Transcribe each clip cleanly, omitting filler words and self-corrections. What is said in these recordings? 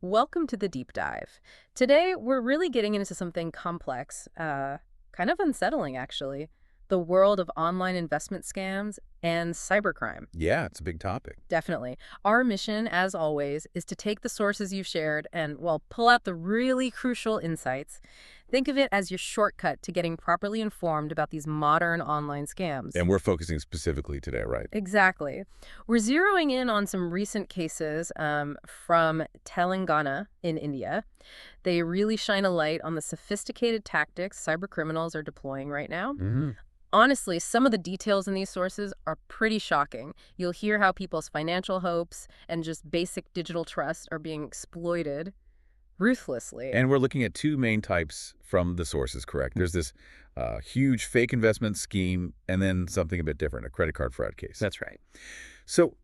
Welcome to the deep dive. Today, we're really getting into something complex, kind of unsettling, actually. The world of online investment scams and cybercrime. Yeah, it's a big topic. Definitely. Our mission, as always, is to take the sources you've shared and, well, pull out the really crucial insights. Think of it as your shortcut to getting properly informed about these modern online scams. And we're focusing specifically today, right? Exactly. We're zeroing in on some recent cases from Telangana in India. They really shine a light on the sophisticated tactics cybercriminals are deploying right now. Honestly, some of the details in these sources are pretty shocking. You'll hear how people's financial hopes and just basic digital trust are being exploited ruthlessly. And we're looking at two main types from the sources, correct? There's this huge fake investment scheme and then something a bit different, a credit card fraud case. That's right. So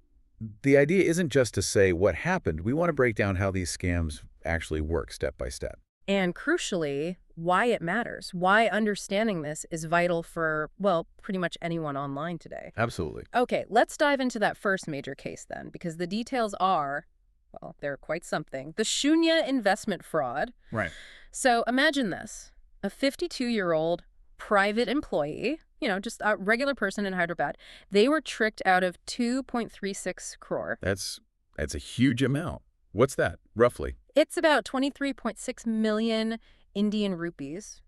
the idea isn't just to say what happened. We want to break down how these scams actually work step by step. And crucially, why it matters, why understanding this is vital for, well, pretty much anyone online today. Absolutely. Okay, let's dive into that first major case then, because the details are, well, they're quite something. The Shoonya investment fraud. Right. So imagine this, a 52-year-old private employee, just a regular person in Hyderabad. They were tricked out of 2.36 crore. That's a huge amount. What's that, roughly? It's about 23.6 million Indian rupees.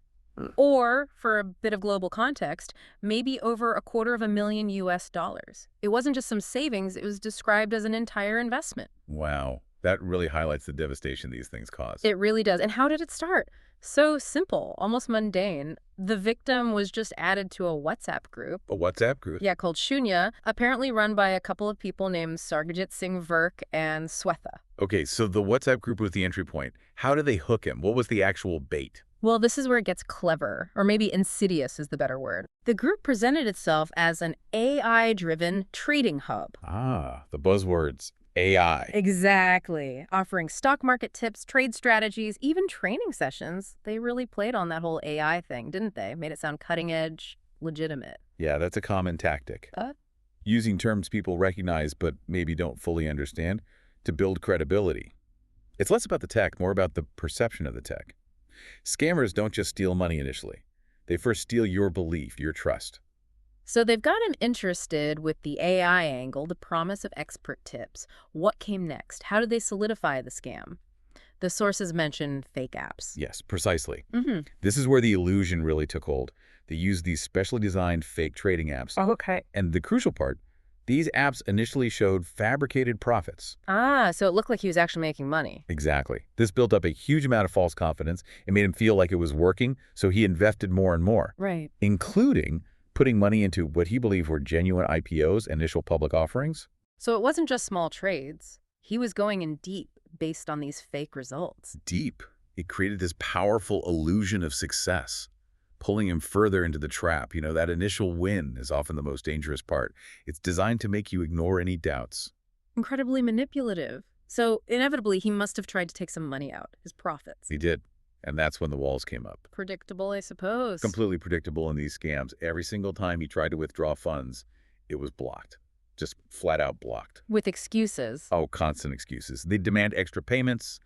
Or, for a bit of global context, maybe over $250,000 US. It wasn't just some savings, it was described as an entire investment. Wow. That really highlights the devastation these things cause. It really does. And how did it start? So simple, almost mundane. The victim was just added to a WhatsApp group. A WhatsApp group? Yeah, called Shoonya, apparently run by a couple of people named Sargajit Singh Virk and Swetha. Okay, so the WhatsApp group was the entry point. How did they hook him? What was the actual bait? Well, this is where it gets clever, or maybe insidious is the better word. The group presented itself as an AI-driven trading hub. Ah, the buzzwords, AI. Exactly. Offering stock market tips, trade strategies, even training sessions. They really played on that whole AI thing, didn't they? Made it sound cutting edge, legitimate. Yeah, that's a common tactic. Using terms people recognize but maybe don't fully understand to build credibility. It's less about the tech, more about the perception of the tech. Scammers don't just steal money initially. They first steal your belief, your trust. So they've got him interested with the AI angle, the promise of expert tips. What came next? How did they solidify the scam? The sources mention fake apps. Yes, precisely. This is where the illusion really took hold. They used these specially designed fake trading apps. Okay. And the crucial part, these apps initially showed fabricated profits. So it looked like he was actually making money. Exactly. This built up a huge amount of false confidence. It made him feel like it was working, so he invested more and more. Right. Including putting money into what he believed were genuine IPOs, initial public offerings. So it wasn't just small trades. He was going in deep based on these fake results. Deep. It created this powerful illusion of success, pulling him further into the trap. That initial win is often the most dangerous part. It's designed to make you ignore any doubts. Incredibly manipulative. So inevitably, he must have tried to take some money out, his profits. He did. And that's when the walls came up. Predictable, I suppose. Completely predictable in these scams. Every single time he tried to withdraw funds, it was blocked. Just flat out blocked. With excuses. Oh, constant excuses. They demand extra payments,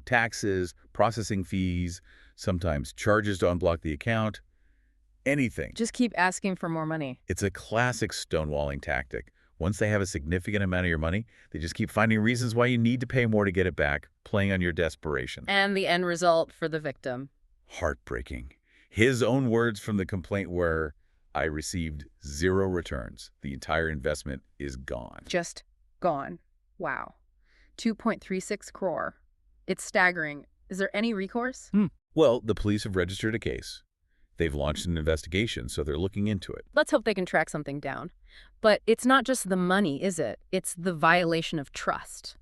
taxes, processing fees, sometimes charges to unblock the account, anything. Just keep asking for more money. It's a classic stonewalling tactic. Once they have a significant amount of your money, they just keep finding reasons why you need to pay more to get it back, playing on your desperation. And the end result for the victim. Heartbreaking. His own words from the complaint were, "I received 0 returns. The entire investment is gone." Just gone. Wow. 2.36 crore. It's staggering. Is there any recourse? Well, the police have registered a case. They've launched an investigation, so they're looking into it. Let's hope they can track something down. But it's not just the money, is it? It's the violation of trust.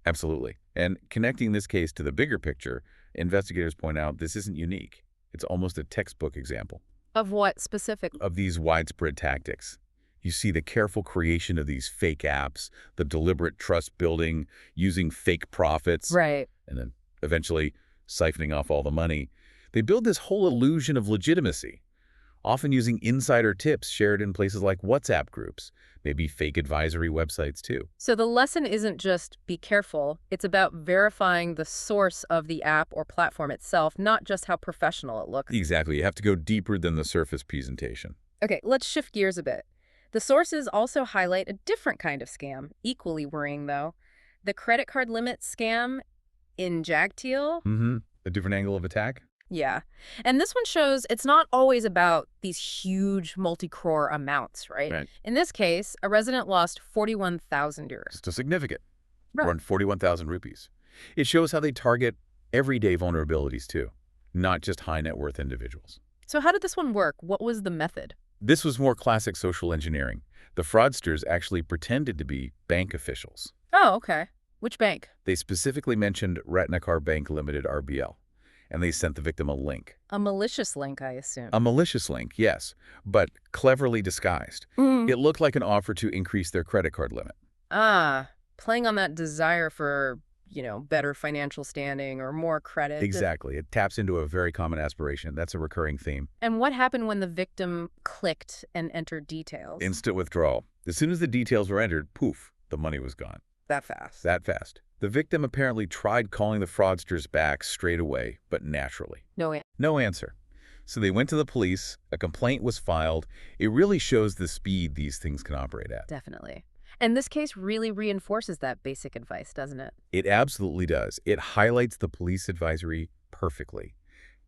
Absolutely. And connecting this case to the bigger picture, investigators point out this isn't unique. It's almost a textbook example. Of what specifically? Of these widespread tactics. You see the careful creation of these fake apps, the deliberate trust building, using fake profits. Right. And then eventually siphoning off all the money. They build this whole illusion of legitimacy. often using insider tips shared in places like WhatsApp groups, maybe fake advisory websites too. So the lesson isn't just be careful, it's about verifying the source of the app or platform itself, not just how professional it looks. Exactly. You have to go deeper than the surface presentation. Okay, let's shift gears a bit. The sources also highlight a different kind of scam, equally worrying though. The credit card limit scam in Jagteal. A different angle of attack? Yeah. And this one shows it's not always about these huge multi-crore amounts, right? Right. In this case, a resident lost 41,000 euros. Just a significant. Right. Around 41,000 rupees. It shows how they target everyday vulnerabilities too, not just high net worth individuals. So how did this one work? What was the method? This was more classic social engineering. The fraudsters actually pretended to be bank officials. Oh, okay. Which bank? They specifically mentioned Ratnakar Bank Limited RBL, and they sent the victim a link. A malicious link, I assume. A malicious link, yes, but cleverly disguised. It looked like an offer to increase their credit card limit. Ah, playing on that desire for, better financial standing or more credit. Exactly. It taps into a very common aspiration. That's a recurring theme. And what happened when the victim clicked and entered details? Instant withdrawal. As soon as the details were entered, poof, the money was gone. That fast. That fast. The victim apparently tried calling the fraudsters back straight away, but naturally. No way. No answer. So they went to the police, a complaint was filed. It really shows the speed these things can operate at. Definitely. And this case really reinforces that basic advice, doesn't it? It absolutely does. It highlights the police advisory perfectly.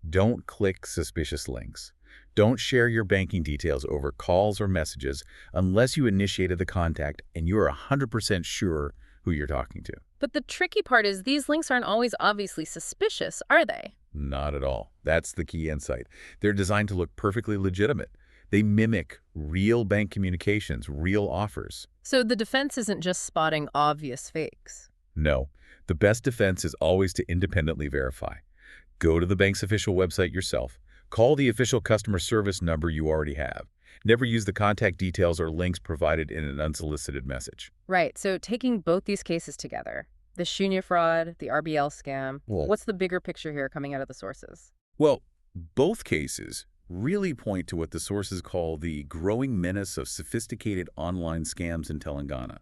Don't click suspicious links. Don't share your banking details over calls or messages unless you initiated the contact and you are 100% sure who you're talking to. But the tricky part is these links aren't always obviously suspicious, are they? Not at all. That's the key insight. They're designed to look perfectly legitimate. They mimic real bank communications, real offers. So the defense isn't just spotting obvious fakes. No, the best defense is always to independently verify. Go to the bank's official website yourself. Call the official customer service number you already have. Never use the contact details or links provided in an unsolicited message. Right, so taking both these cases together, the Shoonya fraud, the RBL scam, what's the bigger picture here coming out of the sources? Well, both cases really point to what the sources call the growing menace of sophisticated online scams in Telangana.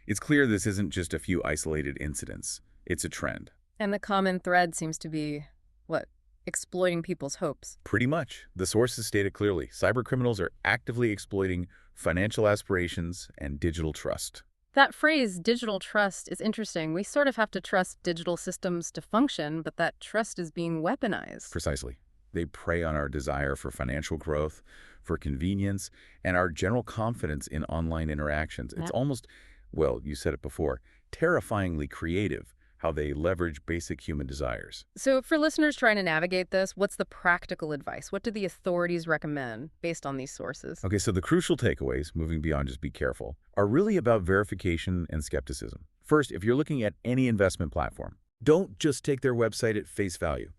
It's clear this isn't just a few isolated incidents. It's a trend. And the common thread seems to be, what, exploiting people's hopes. Pretty much. The sources state it clearly. Cybercriminals are actively exploiting financial aspirations and digital trust. That phrase, digital trust, is interesting. We sort of have to trust digital systems to function, but that trust is being weaponized. Precisely. They prey on our desire for financial growth, for convenience, and our general confidence in online interactions. It's almost, well, you said it before, terrifyingly creative how they leverage basic human desires. So for listeners trying to navigate this, what's the practical advice? What do the authorities recommend based on these sources? Okay, so the crucial takeaways, moving beyond just be careful, are really about verification and skepticism. First, if you're looking at any investment platform, don't just take their website at face value.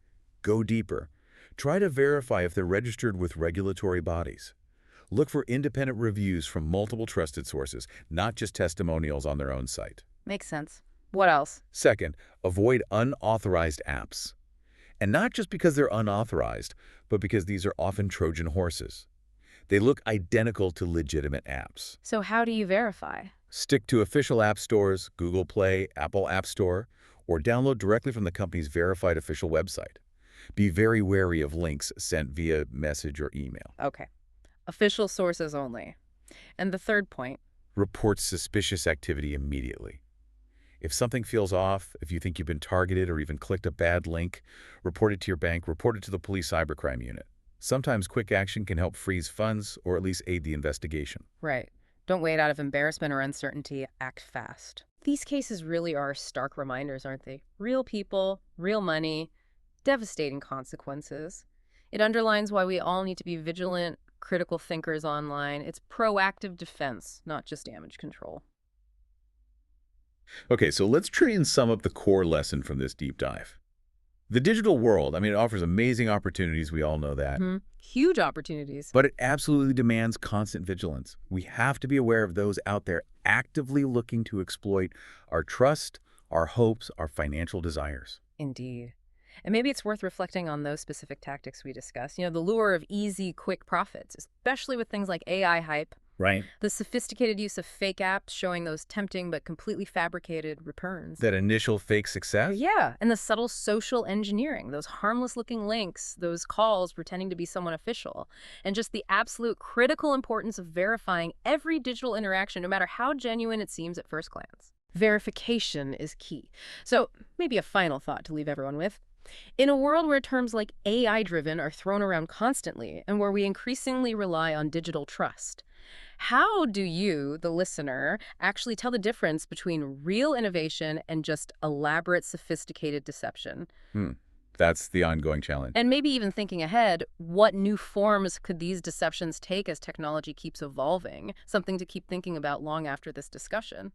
Go deeper. Try to verify if they're registered with regulatory bodies. Look for independent reviews from multiple trusted sources, not just testimonials on their own site. Makes sense. What else? Second, avoid unauthorized apps. And not just because they're unauthorized, but because these are often Trojan horses. They look identical to legitimate apps. So how do you verify? Stick to official app stores, Google Play, Apple App Store, or download directly from the company's verified official website. Be very wary of links sent via message or email. Okay. Official sources only. And the third point? Report suspicious activity immediately. If something feels off, if you think you've been targeted or even clicked a bad link, report it to your bank, report it to the police cybercrime unit. Sometimes quick action can help freeze funds or at least aid the investigation. Right. Don't wait out of embarrassment or uncertainty. Act fast. These cases really are stark reminders, aren't they? Real people, real money, devastating consequences. It underlines why we all need to be vigilant, critical thinkers online. It's proactive defense, not just damage control. Okay, so let's try and sum up the core lesson from this deep dive. The digital world, it offers amazing opportunities. We all know that. Huge opportunities. But it absolutely demands constant vigilance. We have to be aware of those out there actively looking to exploit our trust, our hopes, our financial desires. Indeed. And maybe it's worth reflecting on those specific tactics we discussed. The lure of easy, quick profits, especially with things like AI hype, Right. the sophisticated use of fake apps showing those tempting but completely fabricated returns. That initial fake success? Yeah, and the subtle social engineering, those harmless-looking links, those calls pretending to be someone official, and just the absolute critical importance of verifying every digital interaction, no matter how genuine it seems at first glance. Verification is key. So maybe a final thought to leave everyone with. In a world where terms like AI-driven are thrown around constantly and where we increasingly rely on digital trust, how do you, the listener, actually tell the difference between real innovation and just elaborate, sophisticated deception? Hmm. That's the ongoing challenge. And maybe even thinking ahead, what new forms could these deceptions take as technology keeps evolving? Something to keep thinking about long after this discussion.